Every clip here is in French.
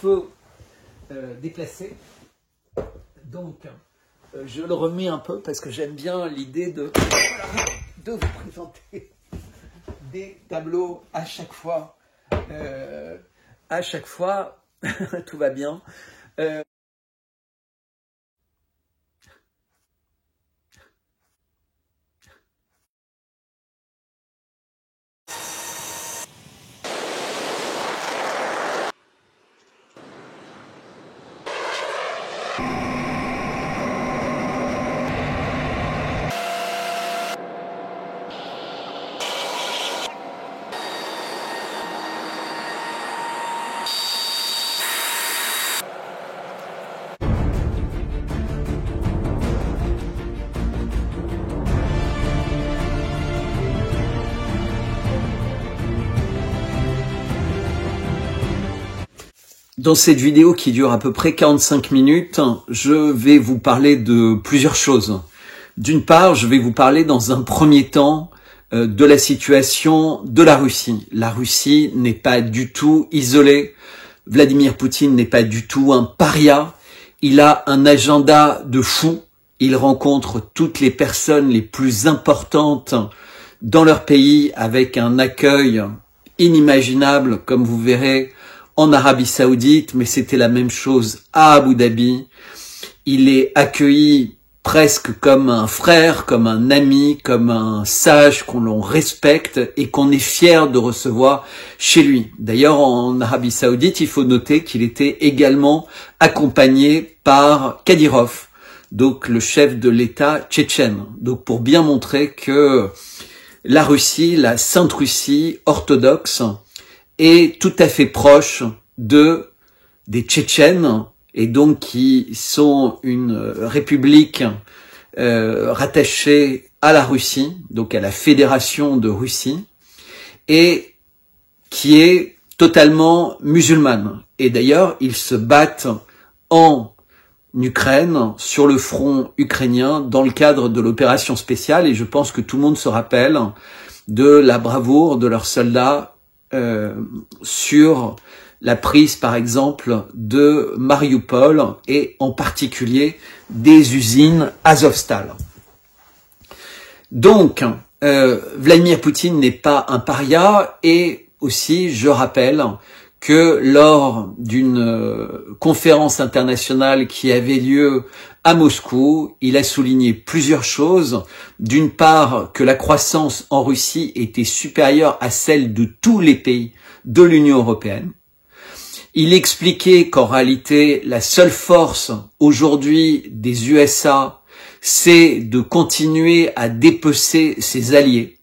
peu déplacé. Donc, je le remets un peu parce que j'aime bien l'idée de vous présenter des tableaux à chaque fois. Tout va bien. Dans cette vidéo qui dure à peu près 45 minutes, je vais vous parler de plusieurs choses. D'une part, je vais vous parler dans un premier temps de la situation de la Russie. La Russie n'est pas du tout isolée. Vladimir Poutine n'est pas du tout un paria. Il a un agenda de fou. Il rencontre toutes les personnes les plus importantes dans leur pays avec un accueil inimaginable, comme vous verrez, en Arabie Saoudite, mais c'était la même chose à Abu Dhabi. Il est accueilli presque comme un frère, comme un ami, comme un sage qu'on l'on respecte et qu'on est fier de recevoir chez lui. D'ailleurs, en Arabie Saoudite, il faut noter qu'il était également accompagné par Kadyrov, donc le chef de l'État tchétchène. Donc pour bien montrer que la Russie, la Sainte Russie orthodoxe, est tout à fait proche des Tchétchènes, et donc qui sont une république rattachée à la Russie, donc à la Fédération de Russie, et qui est totalement musulmane. Et d'ailleurs, ils se battent en Ukraine, sur le front ukrainien, dans le cadre de l'opération spéciale, et je pense que tout le monde se rappelle de la bravoure de leurs soldats sur la prise, par exemple, de Mariupol et en particulier des usines Azovstal. Donc, Vladimir Poutine n'est pas un paria, et aussi, je rappelle que lors d'une conférence internationale qui avait lieu à Moscou, il a souligné plusieurs choses. D'une part, que la croissance en Russie était supérieure à celle de tous les pays de l'Union européenne. Il expliquait qu'en réalité, la seule force aujourd'hui des USA, c'est de continuer à dépecer ses alliés,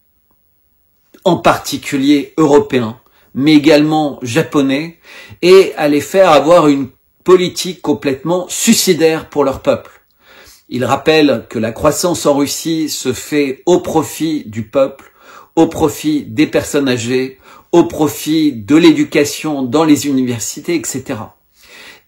en particulier européens, mais également japonais, et à les faire avoir une politique complètement suicidaire pour leur peuple. Il rappelle que la croissance en Russie se fait au profit du peuple, au profit des personnes âgées, au profit de l'éducation dans les universités, etc.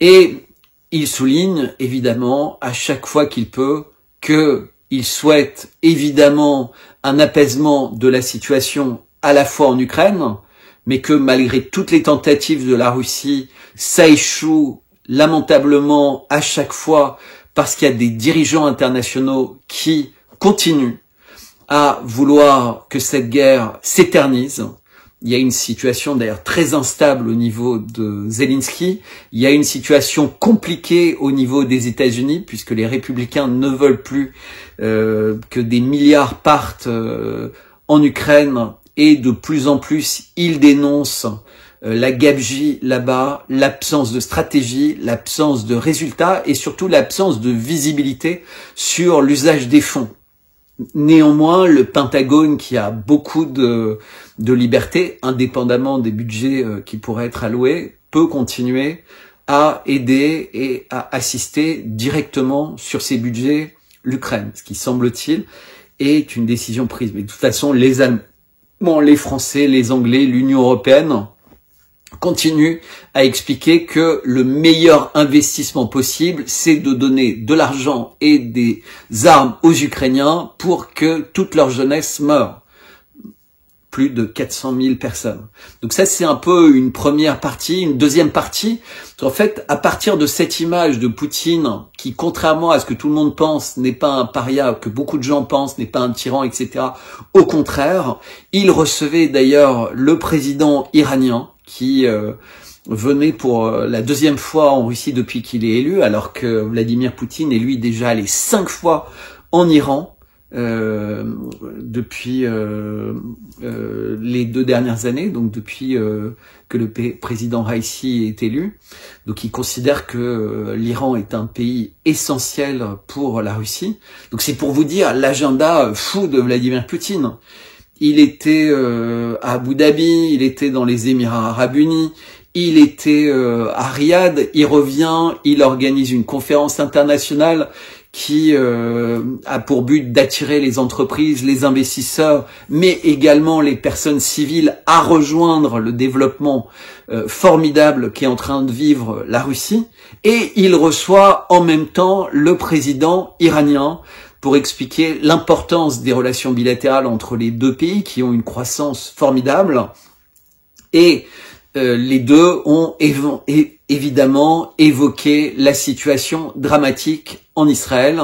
Et il souligne évidemment à chaque fois qu'il peut qu'il souhaite évidemment un apaisement de la situation à la fois en Ukraine, mais que malgré toutes les tentatives de la Russie, ça échoue lamentablement à chaque fois parce qu'il y a des dirigeants internationaux qui continuent à vouloir que cette guerre s'éternise. Il y a une situation d'ailleurs très instable au niveau de Zelensky. Il y a une situation compliquée au niveau des États-Unis puisque les républicains ne veulent plus que des milliards partent en Ukraine, et de plus en plus ils dénoncent la gabegie là-bas, l'absence de stratégie, l'absence de résultats et surtout l'absence de visibilité sur l'usage des fonds. Néanmoins, le Pentagone, qui a beaucoup de liberté, indépendamment des budgets qui pourraient être alloués, peut continuer à aider et à assister directement sur ces budgets l'Ukraine, ce qui semble-t-il est une décision prise. Mais de toute façon, les Allemands, les Français, les Anglais, l'Union européenne continue à expliquer que le meilleur investissement possible, c'est de donner de l'argent et des armes aux Ukrainiens pour que toute leur jeunesse meure. plus de 400 000 personnes. Donc ça, c'est un peu une première partie. Une deuxième partie, en fait, à partir de cette image de Poutine, qui, contrairement à ce que tout le monde pense, n'est pas un paria, que beaucoup de gens pensent, n'est pas un tyran, etc. Au contraire, il recevait d'ailleurs le président iranien, qui venait pour la deuxième fois en Russie depuis qu'il est élu, alors que Vladimir Poutine est lui déjà allé 5 fois en Iran, depuis les 2 dernières années, donc depuis que le président Raïssi est élu. Donc il considère que l'Iran est un pays essentiel pour la Russie. Donc c'est pour vous dire l'agenda fou de Vladimir Poutine. Il était à Abu Dhabi, il était dans les Émirats Arabes Unis, il était à Riyad, il revient, il organise une conférence internationale qui a pour but d'attirer les entreprises, les investisseurs, mais également les personnes civiles à rejoindre le développement formidable qu'est en train de vivre la Russie. Et il reçoit en même temps le président iranien pour expliquer l'importance des relations bilatérales entre les deux pays qui ont une croissance formidable. Et les deux ont évidemment évoqué la situation dramatique en Israël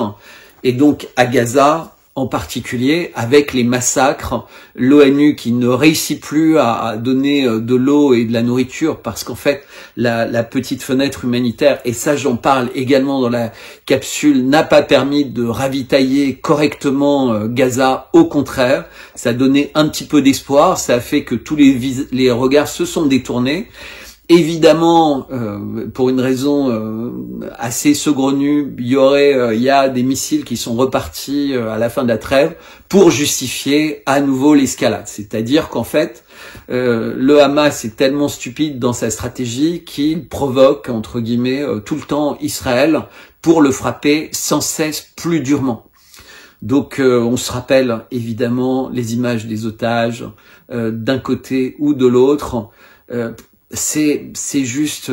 et donc à Gaza en particulier, avec les massacres, l'ONU qui ne réussit plus à donner de l'eau et de la nourriture parce qu'en fait la petite fenêtre humanitaire, et ça j'en parle également dans la capsule, n'a pas permis de ravitailler correctement Gaza. Au contraire, ça a donné un petit peu d'espoir, ça a fait que tous les regards se sont détournés. Évidemment, pour une raison assez saugrenue, il y a des missiles qui sont repartis à la fin de la trêve pour justifier à nouveau l'escalade. C'est-à-dire qu'en fait, le Hamas est tellement stupide dans sa stratégie qu'il provoque, entre guillemets, tout le temps Israël pour le frapper sans cesse plus durement. Donc on se rappelle évidemment les images des otages d'un côté ou de l'autre. C'est juste,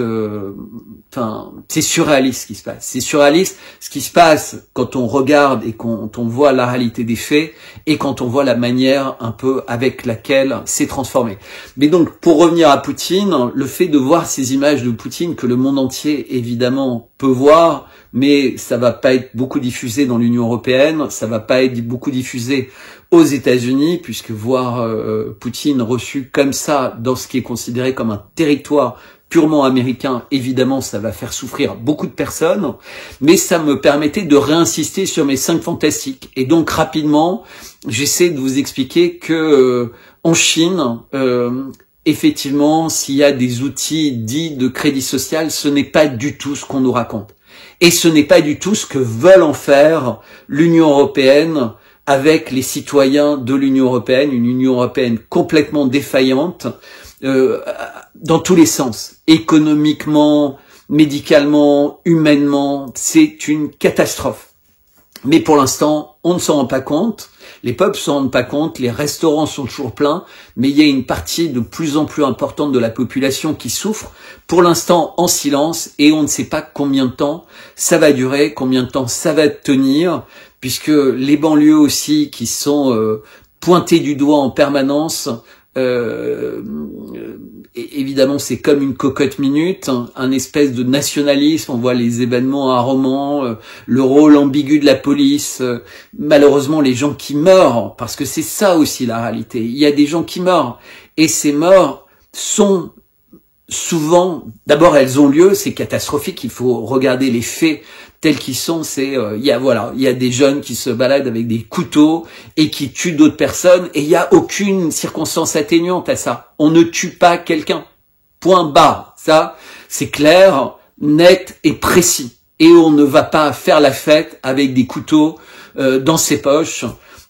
c'est surréaliste ce qui se passe. C'est surréaliste ce qui se passe quand on regarde et quand on voit la réalité des faits et quand on voit la manière un peu avec laquelle c'est transformé. Mais donc, pour revenir à Poutine, le fait de voir ces images de Poutine que le monde entier évidemment peut voir, mais ça va pas être beaucoup diffusé dans l'Union européenne, ça va pas être beaucoup diffusé aux États-Unis, puisque voir Poutine reçu comme ça dans ce qui est considéré comme un territoire purement américain, évidemment, ça va faire souffrir beaucoup de personnes, mais ça me permettait de réinsister sur mes 5 fantastiques. Et donc, rapidement, j'essaie de vous expliquer que en Chine, effectivement, s'il y a des outils dits de crédit social, ce n'est pas du tout ce qu'on nous raconte. Et ce n'est pas du tout ce que veulent en faire l'Union européenne avec les citoyens de l'Union européenne, une Union européenne complètement défaillante dans tous les sens, économiquement, médicalement, humainement, c'est une catastrophe. Mais pour l'instant, on ne s'en rend pas compte, les peuples ne s'en rendent pas compte, les restaurants sont toujours pleins, mais il y a une partie de plus en plus importante de la population qui souffre, pour l'instant en silence, et on ne sait pas combien de temps ça va durer, combien de temps ça va tenir, puisque les banlieues aussi qui sont pointées du doigt en permanence, évidemment c'est comme une cocotte minute, un espèce de nationalisme, on voit les événements à Romans, le rôle ambigu de la police, malheureusement les gens qui meurent, parce que c'est ça aussi la réalité, il y a des gens qui meurent, et ces morts sont souvent, d'abord elles ont lieu, c'est catastrophique, il faut regarder les faits tels qu'ils sont, il y a des jeunes qui se baladent avec des couteaux et qui tuent d'autres personnes, et il y a aucune circonstance atténuante à ça. On ne tue pas quelqu'un. Point barre. Ça, c'est clair, net et précis. Et on ne va pas faire la fête avec des couteaux dans ses poches.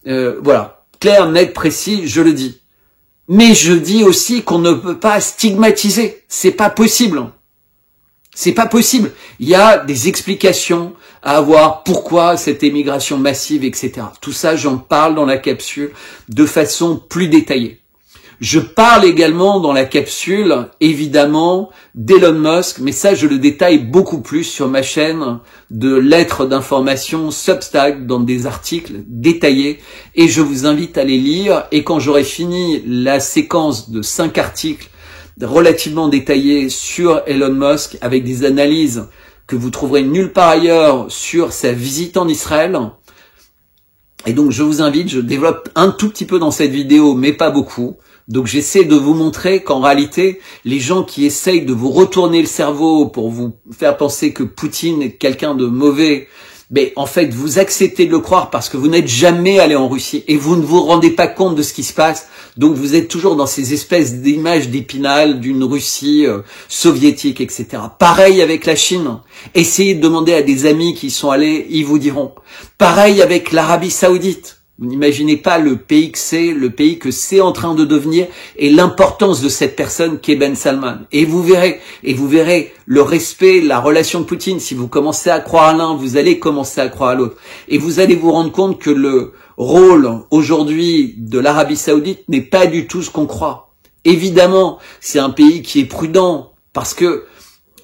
Voilà. Clair, net, précis, je le dis. Mais je dis aussi qu'on ne peut pas stigmatiser. C'est pas possible. C'est pas possible. Il y a des explications à avoir pourquoi cette émigration massive, etc. Tout ça, j'en parle dans la capsule de façon plus détaillée. Je parle également dans la capsule, évidemment, d'Elon Musk, mais ça, je le détaille beaucoup plus sur ma chaîne de lettres d'information Substack, dans des articles détaillés, et je vous invite à les lire. Et quand j'aurai fini la séquence de 5 articles relativement détaillés sur Elon Musk, avec des analyses que vous trouverez nulle part ailleurs sur sa visite en Israël, et donc je vous invite, je développe un tout petit peu dans cette vidéo, mais pas beaucoup. Donc j'essaie de vous montrer qu'en réalité, les gens qui essayent de vous retourner le cerveau pour vous faire penser que Poutine est quelqu'un de mauvais, mais en fait vous acceptez de le croire parce que vous n'êtes jamais allé en Russie et vous ne vous rendez pas compte de ce qui se passe. Donc vous êtes toujours dans ces espèces d'images d'Épinal d'une Russie soviétique, etc. Pareil avec la Chine. Essayez de demander à des amis qui y sont allés, ils vous diront. Pareil avec l'Arabie Saoudite. Vous n'imaginez pas le pays que c'est, le pays que c'est en train de devenir et l'importance de cette personne qui est Ben Salman. Et vous verrez le respect, la relation de Poutine. Si vous commencez à croire à l'un, vous allez commencer à croire à l'autre. Et vous allez vous rendre compte que le rôle aujourd'hui de l'Arabie Saoudite n'est pas du tout ce qu'on croit. Évidemment, c'est un pays qui est prudent parce que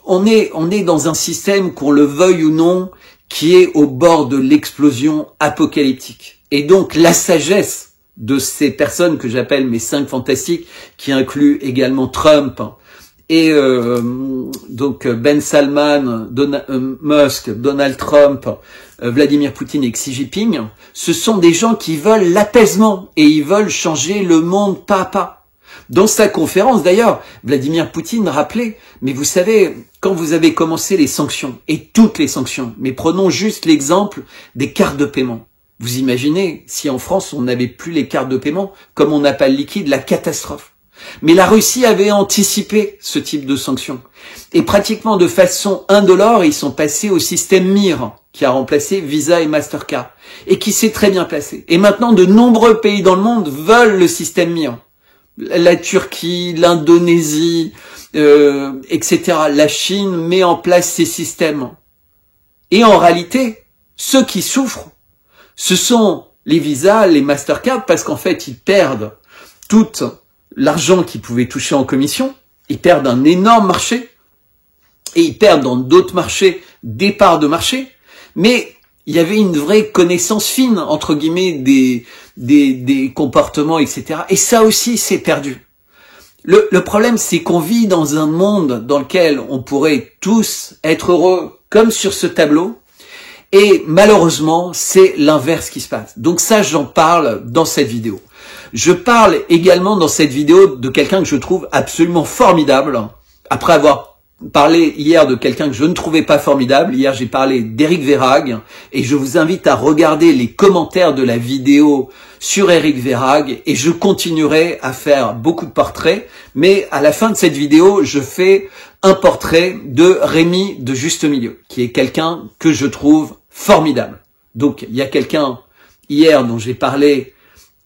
on est dans un système, qu'on le veuille ou non, qui est au bord de l'explosion apocalyptique. Et donc, la sagesse de ces personnes que j'appelle mes 5 fantastiques, qui incluent également Trump et donc Ben Salman, Musk, Donald Trump, Vladimir Poutine et Xi Jinping, ce sont des gens qui veulent l'apaisement et ils veulent changer le monde pas à pas. Dans sa conférence, d'ailleurs, Vladimir Poutine rappelait, mais vous savez, quand vous avez commencé les sanctions, et toutes les sanctions, mais prenons juste l'exemple des cartes de paiement. Vous imaginez, si en France on n'avait plus les cartes de paiement, comme on n'a pas le liquide, la catastrophe. Mais la Russie avait anticipé ce type de sanctions. Et pratiquement de façon indolore, ils sont passés au système MIR, qui a remplacé Visa et Mastercard, et qui s'est très bien placé. Et maintenant, de nombreux pays dans le monde veulent le système MIR. La Turquie, l'Indonésie, etc. La Chine met en place ces systèmes. Et en réalité, ceux qui souffrent, ce sont les Visa, les Mastercard, parce qu'en fait, ils perdent tout l'argent qu'ils pouvaient toucher en commission, ils perdent un énorme marché, et ils perdent dans d'autres marchés des parts de marché, mais il y avait une vraie connaissance fine, entre guillemets, des comportements, etc. Et ça aussi, c'est perdu. Le problème, c'est qu'on vit dans un monde dans lequel on pourrait tous être heureux, comme sur ce tableau, et malheureusement, c'est l'inverse qui se passe. Donc ça, j'en parle dans cette vidéo. Je parle également dans cette vidéo de quelqu'un que je trouve absolument formidable. Après avoir parlé hier de quelqu'un que je ne trouvais pas formidable, hier j'ai parlé d'Éric Verhaeghe, et je vous invite à regarder les commentaires de la vidéo sur Éric Verhaeghe, et je continuerai à faire beaucoup de portraits, mais à la fin de cette vidéo, je fais un portrait de Rémi de Juste Milieu, qui est quelqu'un que je trouve formidable. Donc, il y a quelqu'un hier dont j'ai parlé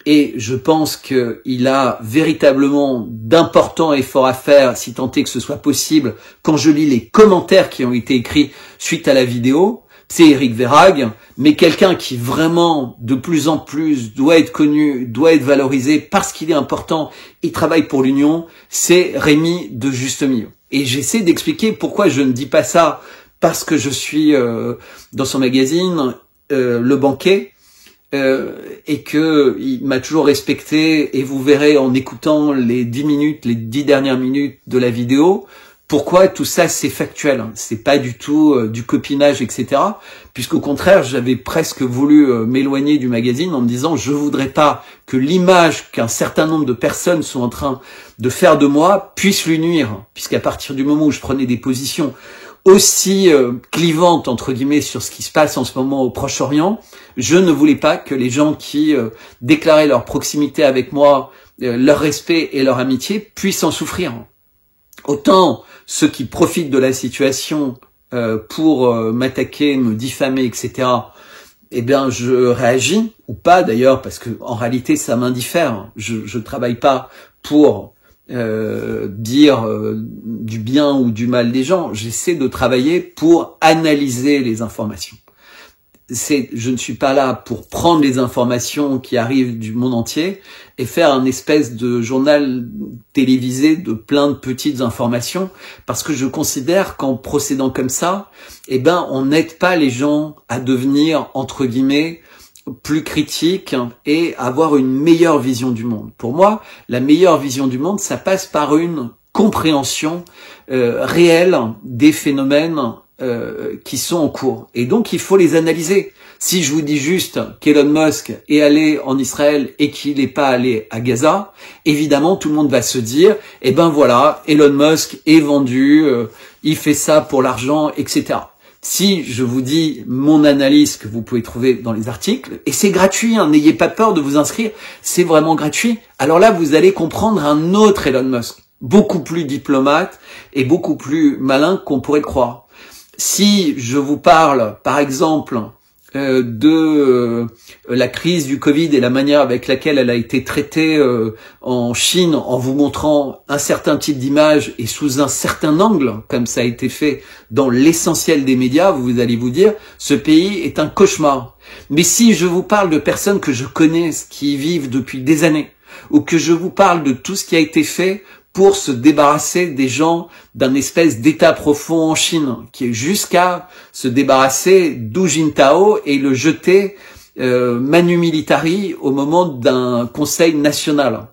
et je pense qu'il a véritablement d'importants efforts à faire, si tant est que ce soit possible, quand je lis les commentaires qui ont été écrits suite à la vidéo. C'est Éric Verhaeghe, mais quelqu'un qui vraiment, de plus en plus, doit être connu, doit être valorisé parce qu'il est important, il travaille pour l'Union, c'est Rémi de Juste Milieu. Et j'essaie d'expliquer pourquoi je ne dis pas ça parce que je suis dans son magazine, Le Banquet, et que il m'a toujours respecté, et vous verrez en écoutant les 10 dernières minutes de la vidéo, pourquoi tout ça c'est factuel, hein. C'est pas du tout du copinage, etc. Puisqu'au contraire, j'avais presque voulu m'éloigner du magazine en me disant je voudrais pas que l'image qu'un certain nombre de personnes sont en train de faire de moi puisse lui nuire, puisqu'à partir du moment où je prenais des positions aussi clivantes entre guillemets sur ce qui se passe en ce moment au Proche-Orient, je ne voulais pas que les gens qui déclaraient leur proximité avec moi, leur respect et leur amitié puissent en souffrir. Autant ceux qui profitent de la situation pour m'attaquer, me diffamer, etc., eh bien, je réagis, ou pas d'ailleurs, parce que en réalité, ça m'indiffère. Je travaille pas pour dire du bien ou du mal des gens. J'essaie de travailler pour analyser les informations. je ne suis pas là pour prendre les informations qui arrivent du monde entier et faire un espèce de journal télévisé de plein de petites informations, parce que je considère qu'en procédant comme ça, on n'aide pas les gens à devenir, entre guillemets, plus critiques et avoir une meilleure vision du monde. Pour moi, la meilleure vision du monde, ça passe par une compréhension réelle des phénomènes qui sont en cours. Et donc, il faut les analyser. Si je vous dis juste qu'Elon Musk est allé en Israël et qu'il n'est pas allé à Gaza, évidemment, tout le monde va se dire, voilà, Elon Musk est vendu, il fait ça pour l'argent, etc. Si je vous dis mon analyse que vous pouvez trouver dans les articles, et c'est gratuit, n'ayez pas peur de vous inscrire, c'est vraiment gratuit, alors là, vous allez comprendre un autre Elon Musk, beaucoup plus diplomate et beaucoup plus malin qu'on pourrait le croire. Si je vous parle, par exemple, de la crise du Covid et la manière avec laquelle elle a été traitée en Chine, en vous montrant un certain type d'image et sous un certain angle, comme ça a été fait dans l'essentiel des médias, vous allez vous dire, ce pays est un cauchemar. Mais si je vous parle de personnes que je connais, qui y vivent depuis des années, ou que je vous parle de tout ce qui a été fait pour se débarrasser des gens d'un espèce d'état profond en Chine, qui est jusqu'à se débarrasser d'Hu Jintao et le jeter manu militari au moment d'un conseil national.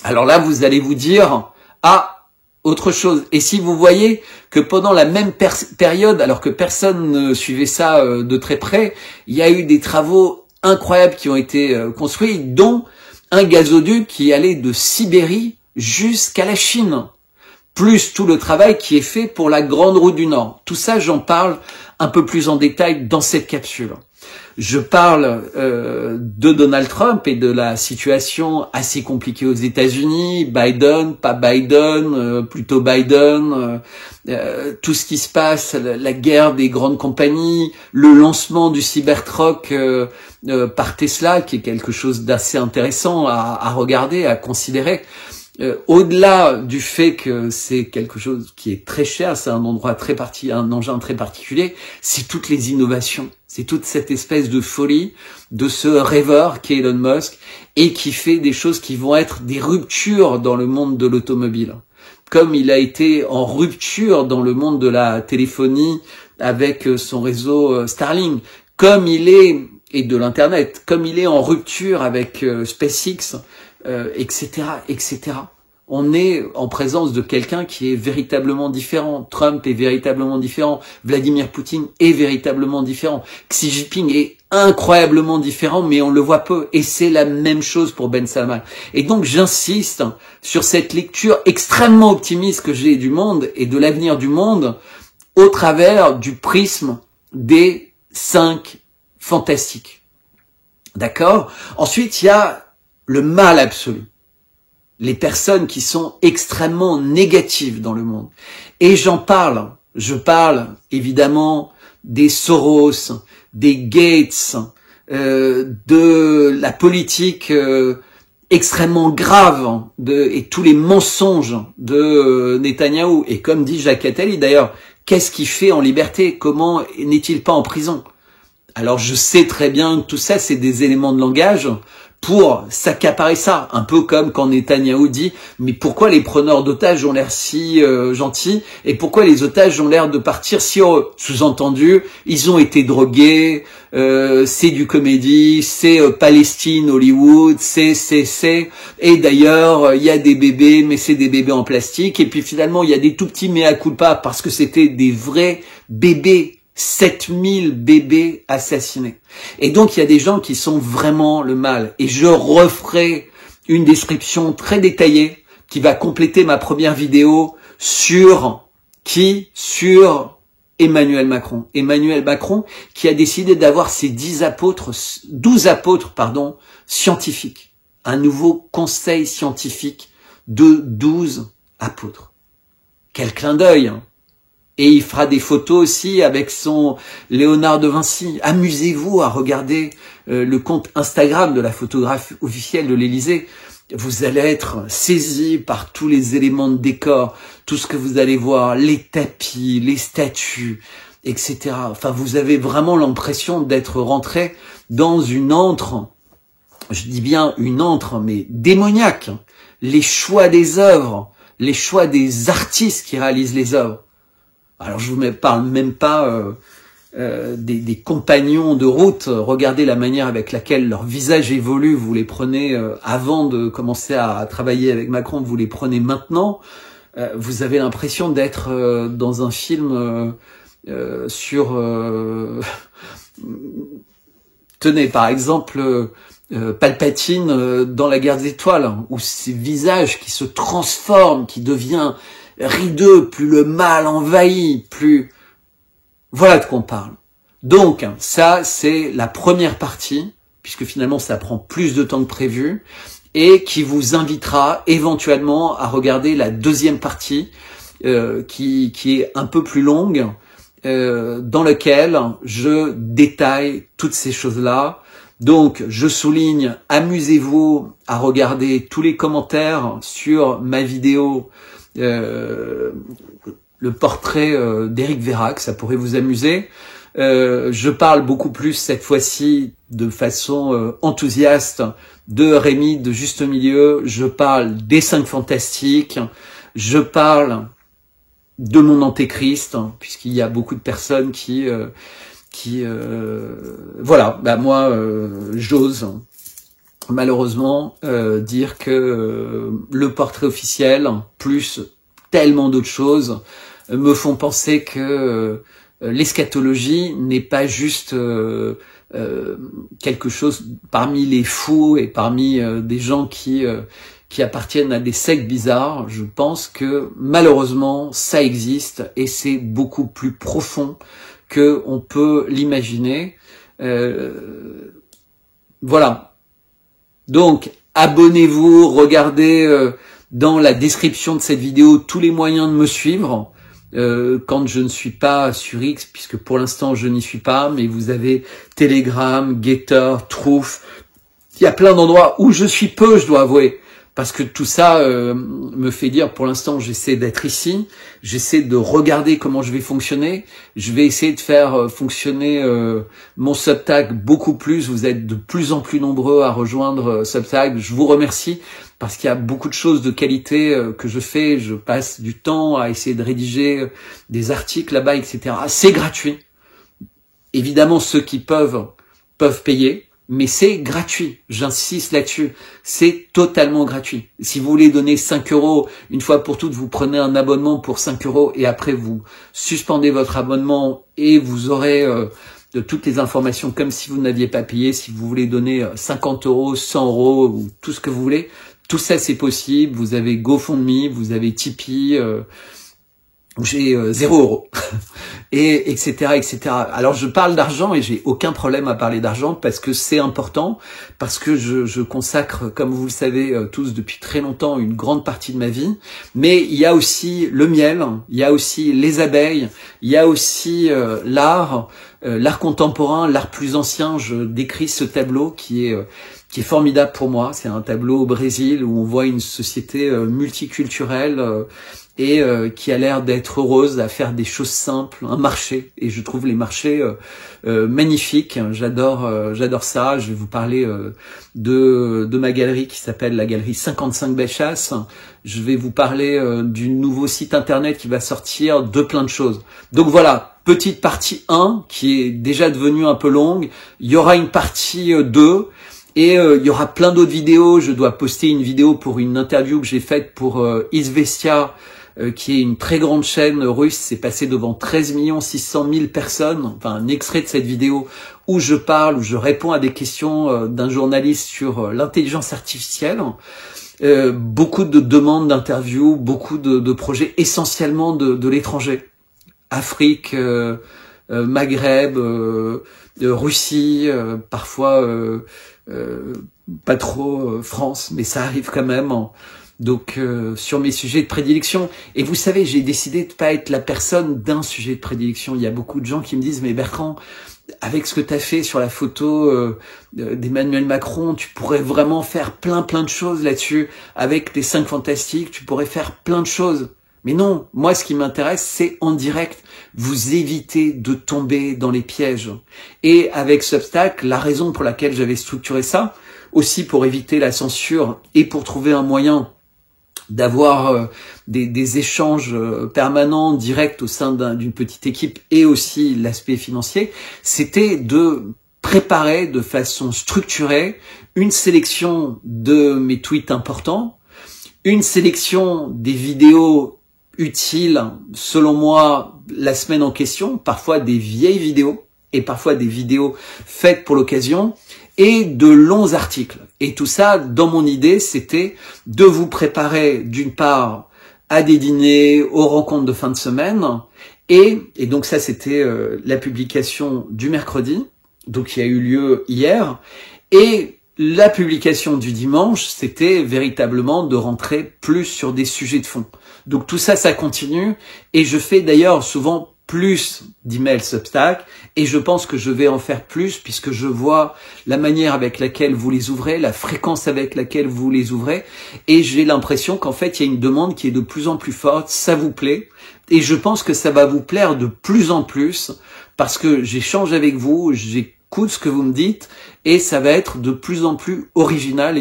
Alors là, vous allez vous dire, autre chose. Et si vous voyez que pendant la même période, alors que personne ne suivait ça de très près, il y a eu des travaux incroyables qui ont été construits, dont un gazoduc qui allait de Sibérie jusqu'à la Chine, plus tout le travail qui est fait pour la Grande Route du Nord. Tout ça, j'en parle un peu plus en détail dans cette capsule. Je parle de Donald Trump et de la situation assez compliquée aux États-Unis, Biden, pas Biden, plutôt Biden, tout ce qui se passe, la guerre des grandes compagnies, le lancement du Cybertruck par Tesla, qui est quelque chose d'assez intéressant à regarder, à considérer. Au-delà du fait que c'est quelque chose qui est très cher, c'est un endroit un engin très particulier, c'est toutes les innovations, c'est toute cette espèce de folie de ce rêveur qu'est Elon Musk et qui fait des choses qui vont être des ruptures dans le monde de l'automobile. Comme il a été en rupture dans le monde de la téléphonie avec son réseau Starlink, comme il est, et de l'internet, comme il est en rupture avec SpaceX, etc., etc. On est en présence de quelqu'un qui est véritablement différent. Trump est véritablement différent. Vladimir Poutine est véritablement différent. Xi Jinping est incroyablement différent, mais on le voit peu. Et c'est la même chose pour Ben Salman. Et donc, j'insiste sur cette lecture extrêmement optimiste que j'ai du monde et de l'avenir du monde au travers du prisme des 5 fantastiques. D'accord ? Ensuite, il y a le mal absolu. Les personnes qui sont extrêmement négatives dans le monde. Et je parle évidemment des Soros, des Gates, de la politique extrêmement grave et tous les mensonges de Netanyahou. Et comme dit Jacques Attali, d'ailleurs, qu'est-ce qu'il fait en liberté? Comment n'est-il pas en prison? Alors je sais très bien que tout ça, c'est des éléments de langage pour s'accaparer ça, un peu comme quand Netanyahou dit « Mais pourquoi les preneurs d'otages ont l'air si gentils et pourquoi les otages ont l'air de partir si heureux ?» Sous-entendu, ils ont été drogués, c'est du comédie, c'est Palestine, Hollywood, c'est. Et d'ailleurs, il y a des bébés, mais c'est des bébés en plastique. Et puis finalement, il y a des tout petits mea culpa parce que c'était des vrais bébés. 7000 bébés assassinés. Et donc, il y a des gens qui sont vraiment le mal. Et je referai une description très détaillée qui va compléter ma première vidéo sur Emmanuel Macron. Emmanuel Macron qui a décidé d'avoir ses 12 apôtres scientifiques. Un nouveau conseil scientifique de 12 apôtres. Quel clin d'œil, hein. Et il fera des photos aussi avec son Léonard de Vinci. Amusez-vous à regarder le compte Instagram de la photographe officielle de l'Élysée. Vous allez être saisi par tous les éléments de décor, tout ce que vous allez voir, les tapis, les statues. etc. Enfin, vous avez vraiment l'impression d'être rentré dans une antre, je dis bien une antre, mais démoniaque. Les choix des œuvres, les choix des artistes qui réalisent les œuvres. Alors, je vous parle même pas des compagnons de route. Regardez la manière avec laquelle leur visage évolue. Vous les prenez avant de commencer à travailler avec Macron, vous les prenez maintenant. Vous avez l'impression d'être dans un film sur... Tenez, par exemple, Palpatine dans la Guerre des Étoiles, où ces visages qui se transforment, qui devient rideux, plus le mal envahit, plus... Voilà de quoi on parle. Donc, ça, c'est la première partie, puisque finalement, ça prend plus de temps que prévu, et qui vous invitera éventuellement à regarder la deuxième partie, qui est un peu plus longue, dans laquelle je détaille toutes ces choses-là. Donc, je souligne, amusez-vous à regarder tous les commentaires sur ma vidéo, le portrait d'Éric Vérac, ça pourrait vous amuser. Je parle beaucoup plus cette fois-ci de façon enthousiaste de Rémi de Juste Milieu. Je parle des 5 Fantastiques. Je parle de mon Antéchrist, puisqu'il y a beaucoup de personnes qui voilà, bah moi j'ose malheureusement dire que le portrait officiel plus tellement d'autres choses me font penser que l'eschatologie n'est pas juste quelque chose parmi les fous et parmi des gens qui appartiennent à des sectes bizarres. Je pense que malheureusement ça existe et c'est beaucoup plus profond que on peut l'imaginer. Voilà. Donc abonnez-vous, regardez dans la description de cette vidéo tous les moyens de me suivre quand je ne suis pas sur X, puisque pour l'instant je n'y suis pas, mais vous avez Telegram, Getter, Truth. Il y a plein d'endroits où je suis peu, je dois avouer. Parce que tout ça me fait dire, pour l'instant, j'essaie d'être ici, j'essaie de regarder comment je vais fonctionner, je vais essayer de faire fonctionner mon Substack beaucoup plus, vous êtes de plus en plus nombreux à rejoindre Substack, je vous remercie, parce qu'il y a beaucoup de choses de qualité que je fais, je passe du temps à essayer de rédiger des articles là-bas, etc. C'est gratuit. Évidemment, ceux qui peuvent payer, mais c'est gratuit, j'insiste là-dessus, c'est totalement gratuit. Si vous voulez donner 5 € une fois pour toutes, vous prenez un abonnement pour 5 € et après vous suspendez votre abonnement et vous aurez de toutes les informations comme si vous n'aviez pas payé. Si vous voulez donner 50 €, 100 € ou tout ce que vous voulez, tout ça c'est possible. Vous avez GoFundMe, vous avez Tipeee, j'ai 0 €. Et etc., etc. Alors je parle d'argent et j'ai aucun problème à parler d'argent parce que c'est important, parce que je consacre, comme vous le savez tous depuis très longtemps, une grande partie de ma vie. Mais il y a aussi le miel, il y a aussi les abeilles, il y a aussi l'art contemporain, l'art plus ancien. Je décris ce tableau qui est formidable pour moi. C'est un tableau au Brésil où on voit une société multiculturelle et qui a l'air d'être heureuse à faire des choses simples, un marché. Et je trouve les marchés magnifiques. J'adore ça. Je vais vous parler de ma galerie qui s'appelle la galerie 55 Bellechasse. Je vais vous parler du nouveau site internet qui va sortir, de plein de choses. Donc voilà, petite partie 1 qui est déjà devenue un peu longue. Il y aura une partie 2. Et il y aura plein d'autres vidéos. Je dois poster une vidéo pour une interview que j'ai faite pour Izvestia, qui est une très grande chaîne russe. C'est passé devant 13 600 000 personnes. Enfin, un extrait de cette vidéo où je parle, où je réponds à des questions d'un journaliste sur l'intelligence artificielle. Beaucoup de demandes d'interviews, beaucoup de projets, essentiellement de l'étranger. Afrique, Maghreb, Russie, parfois pas trop France, mais ça arrive quand même. Donc sur mes sujets de prédilection. Et vous savez, j'ai décidé de pas être la personne d'un sujet de prédilection. Il y a beaucoup de gens qui me disent, mais Bertrand, avec ce que tu as fait sur la photo d'Emmanuel Macron, tu pourrais vraiment faire plein de choses là-dessus. Avec tes 5 Fantastiques, tu pourrais faire plein de choses. Mais non, moi ce qui m'intéresse, c'est en direct, vous éviter de tomber dans les pièges. Et avec Substack, la raison pour laquelle j'avais structuré ça, aussi pour éviter la censure et pour trouver un moyen d'avoir des échanges permanents, directs au sein d'une petite équipe et aussi l'aspect financier, c'était de préparer de façon structurée une sélection de mes tweets importants, une sélection des vidéos utiles, selon moi, la semaine en question, parfois des vieilles vidéos et parfois des vidéos faites pour l'occasion, et de longs articles. Et tout ça, dans mon idée, c'était de vous préparer d'une part à des dîners, aux rencontres de fin de semaine, et donc ça c'était la publication du mercredi, donc qui a eu lieu hier, et la publication du dimanche, c'était véritablement de rentrer plus sur des sujets de fond. Donc tout ça, ça continue, et je fais d'ailleurs souvent plus d'emails Substack, et je pense que je vais en faire plus puisque je vois la manière avec laquelle vous les ouvrez, la fréquence avec laquelle vous les ouvrez, et j'ai l'impression qu'en fait il y a une demande qui est de plus en plus forte, ça vous plaît, et je pense que ça va vous plaire de plus en plus parce que j'échange avec vous, j'écoute ce que vous me dites, et ça va être de plus en plus original,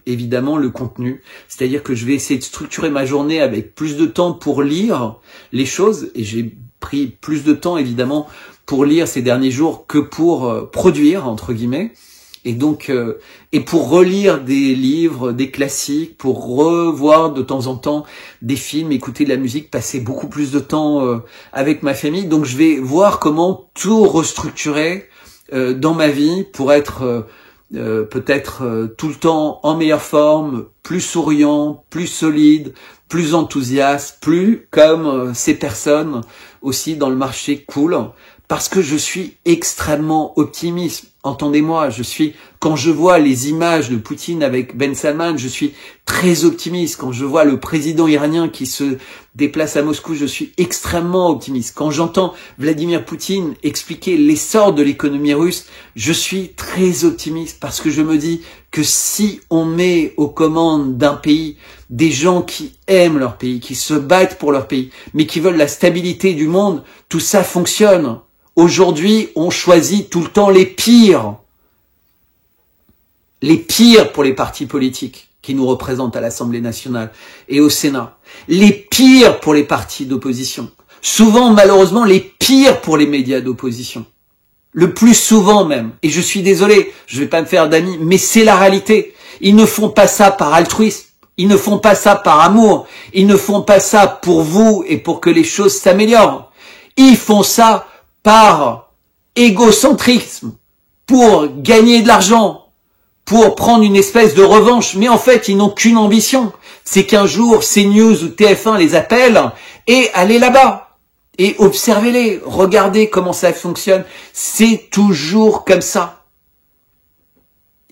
évidemment, le contenu. C'est-à-dire que je vais essayer de structurer ma journée avec plus de temps pour lire les choses, et j'ai pris plus de temps, évidemment, pour lire ces derniers jours que pour produire, entre guillemets. Et donc, et pour relire des livres, des classiques, pour revoir de temps en temps des films, écouter de la musique, passer beaucoup plus de temps avec ma famille. Donc, je vais voir comment tout restructurer dans ma vie pour être peut-être tout le temps en meilleure forme, plus souriant, plus solide, plus enthousiaste, plus comme ces personnes aussi dans le marché cool, parce que je suis extrêmement optimiste. Entendez-moi, quand je vois les images de Poutine avec Ben Salman, je suis très optimiste. Quand je vois le président iranien qui se déplace à Moscou, je suis extrêmement optimiste. Quand j'entends Vladimir Poutine expliquer l'essor de l'économie russe, je suis très optimiste parce que je me dis que si on met aux commandes d'un pays des gens qui aiment leur pays, qui se battent pour leur pays, mais qui veulent la stabilité du monde, tout ça fonctionne. Aujourd'hui, on choisit tout le temps les pires pour les partis politiques qui nous représentent à l'Assemblée nationale et au Sénat, les pires pour les partis d'opposition, souvent malheureusement les pires pour les médias d'opposition, le plus souvent même, et je suis désolé, je vais pas me faire d'amis, mais c'est la réalité. Ils ne font pas ça par altruisme, ils ne font pas ça par amour, ils ne font pas ça pour vous et pour que les choses s'améliorent, ils font ça par égocentrisme, pour gagner de l'argent, pour prendre une espèce de revanche, mais en fait, ils n'ont qu'une ambition, c'est qu'un jour, CNews ou TF1 les appellent, et allez là-bas, et observez-les, regardez comment ça fonctionne, c'est toujours comme ça.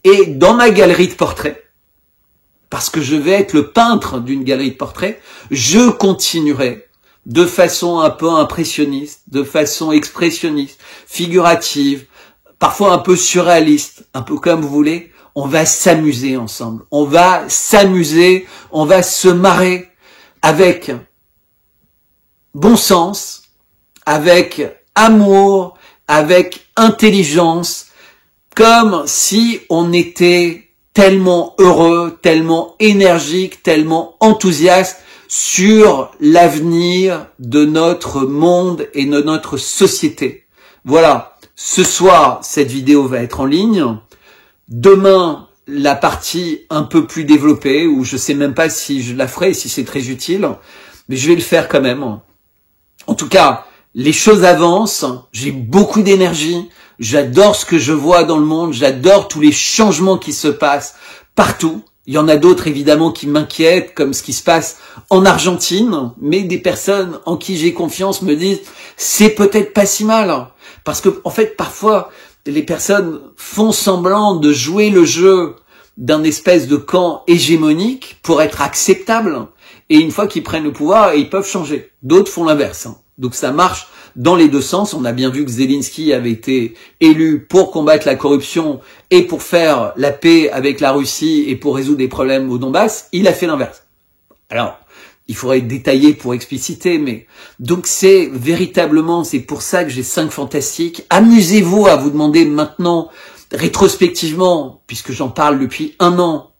Et dans ma galerie de portraits, parce que je vais être le peintre d'une galerie de portraits, je continuerai de façon un peu impressionniste, de façon expressionniste, figurative, parfois un peu surréaliste, un peu comme vous voulez, on va s'amuser ensemble. On va s'amuser, on va se marrer avec bon sens, avec amour, avec intelligence, comme si on était tellement heureux, tellement énergique, tellement enthousiaste sur l'avenir de notre monde et de notre société. Voilà, ce soir, cette vidéo va être en ligne. Demain, la partie un peu plus développée, où je sais même pas si je la ferai, si c'est très utile, mais je vais le faire quand même. En tout cas, les choses avancent, j'ai beaucoup d'énergie, j'adore ce que je vois dans le monde, j'adore tous les changements qui se passent partout. Il y en a d'autres évidemment qui m'inquiètent, comme ce qui se passe en Argentine, mais des personnes en qui j'ai confiance me disent c'est peut-être pas si mal, parce que en fait parfois les personnes font semblant de jouer le jeu d'un espèce de camp hégémonique pour être acceptable, et une fois qu'ils prennent le pouvoir, ils peuvent changer. D'autres font l'inverse, donc ça marche dans les deux sens. On a bien vu que Zelensky avait été élu pour combattre la corruption et pour faire la paix avec la Russie et pour résoudre des problèmes au Donbass. Il a fait l'inverse. Alors, Il faudrait détailler pour expliciter, mais donc c'est véritablement, c'est pour ça que j'ai 5 fantastiques. Amusez-vous à vous demander maintenant, rétrospectivement, puisque j'en parle depuis 1 an,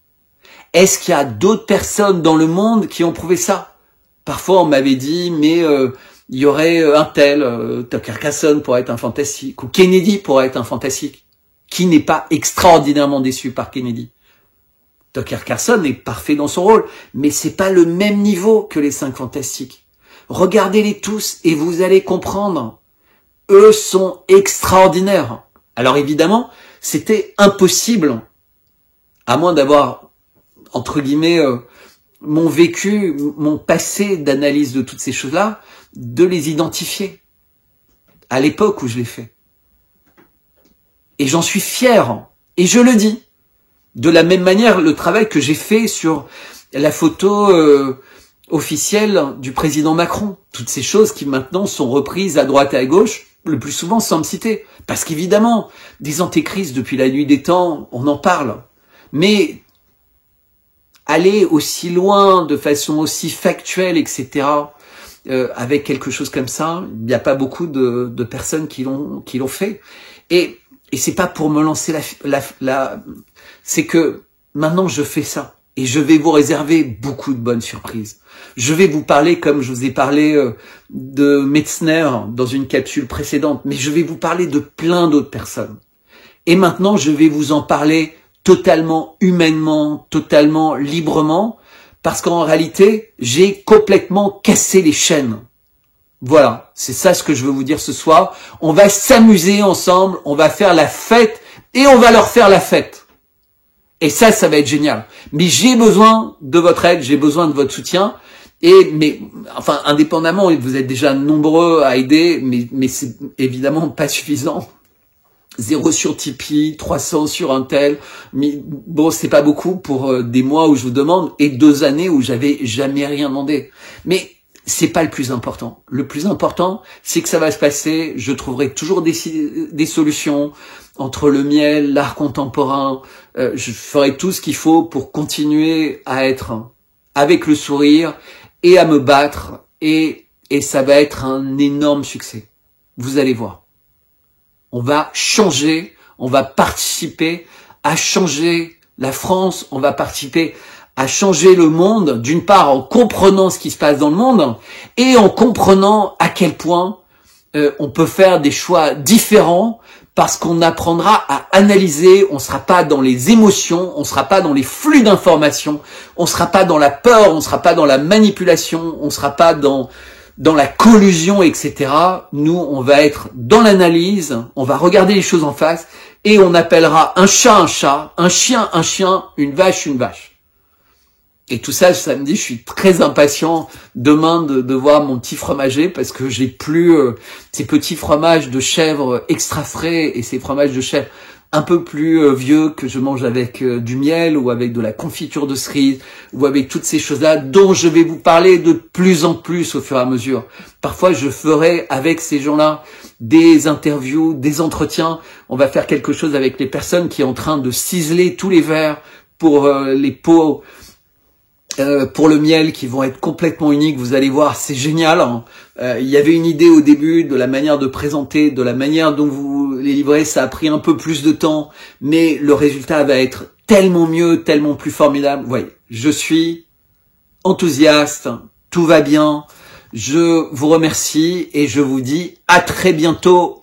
est-ce qu'il y a d'autres personnes dans le monde qui ont prouvé ça? Parfois on m'avait dit, mais il y aurait un tel, Tucker Carlson pourrait être un fantastique, ou Kennedy pourrait être un fantastique. Qui n'est pas extraordinairement déçu par Kennedy? Tucker Carlson est parfait dans son rôle, mais c'est pas le même niveau que les 5 fantastiques. Regardez-les tous et vous allez comprendre. Eux sont extraordinaires. Alors évidemment, c'était impossible, à moins d'avoir, entre guillemets, mon vécu, mon passé d'analyse de toutes ces choses-là, de les identifier. À l'époque où je l'ai fait. Et j'en suis fier. Et je le dis. De la même manière, le travail que j'ai fait sur la photo officielle du président Macron. Toutes ces choses qui maintenant sont reprises à droite et à gauche, le plus souvent sans me citer. Parce qu'évidemment, des antéchrists depuis la nuit des temps, on en parle. Mais aller aussi loin, de façon aussi factuelle, etc., avec quelque chose comme ça, il n'y a pas beaucoup de personnes qui l'ont fait. Et c'est pas pour me lancer c'est que maintenant je fais ça et je vais vous réserver beaucoup de bonnes surprises. Je vais vous parler comme je vous ai parlé de Metzner dans une capsule précédente, mais je vais vous parler de plein d'autres personnes. Et maintenant je vais vous en parler totalement humainement, totalement librement, parce qu'en réalité j'ai complètement cassé les chaînes. Voilà, c'est ça ce que je veux vous dire ce soir. On va s'amuser ensemble, on va faire la fête et on va leur faire la fête. Et ça va être génial. Mais j'ai besoin de votre aide, j'ai besoin de votre soutien. Mais indépendamment, vous êtes déjà nombreux à aider, mais c'est évidemment pas suffisant. 0 sur Tipeee, 300 sur un tel. Mais bon, c'est pas beaucoup pour des mois où je vous demande et 2 années où j'avais jamais rien demandé. Mais c'est pas le plus important. Le plus important, c'est que ça va se passer. Je trouverai toujours des solutions entre le miel, l'art contemporain. Je ferai tout ce qu'il faut pour continuer à être avec le sourire et à me battre. Et ça va être un énorme succès. Vous allez voir. On va changer, on va participer à changer la France, on va participer à changer le monde, d'une part en comprenant ce qui se passe dans le monde et en comprenant à quel point on peut faire des choix différents parce qu'on apprendra à analyser, on ne sera pas dans les émotions, on ne sera pas dans les flux d'informations, on ne sera pas dans la peur, on ne sera pas dans la manipulation, on ne sera pas dans la collusion, etc. Nous, on va être dans l'analyse, on va regarder les choses en face et on appellera un chat, un chien, une vache, une vache. Et tout ça, samedi, je suis très impatient demain de voir mon petit fromager parce que j'ai plus ces petits fromages de chèvre extra frais et ces fromages de chèvre un peu plus vieux que je mange avec du miel ou avec de la confiture de cerise ou avec toutes ces choses-là dont je vais vous parler de plus en plus au fur et à mesure. Parfois, je ferai avec ces gens-là des interviews, des entretiens. On va faire quelque chose avec les personnes qui sont en train de ciseler tous les verres pour les pots, pour le miel qui vont être complètement uniques. Vous allez voir, c'est génial. Il y avait une idée au début de la manière de présenter, de la manière dont vous les livrez. Ça a pris un peu plus de temps, mais le résultat va être tellement mieux, tellement plus formidable. Vous voyez, je suis enthousiaste, tout va bien. Je vous remercie et je vous dis à très bientôt.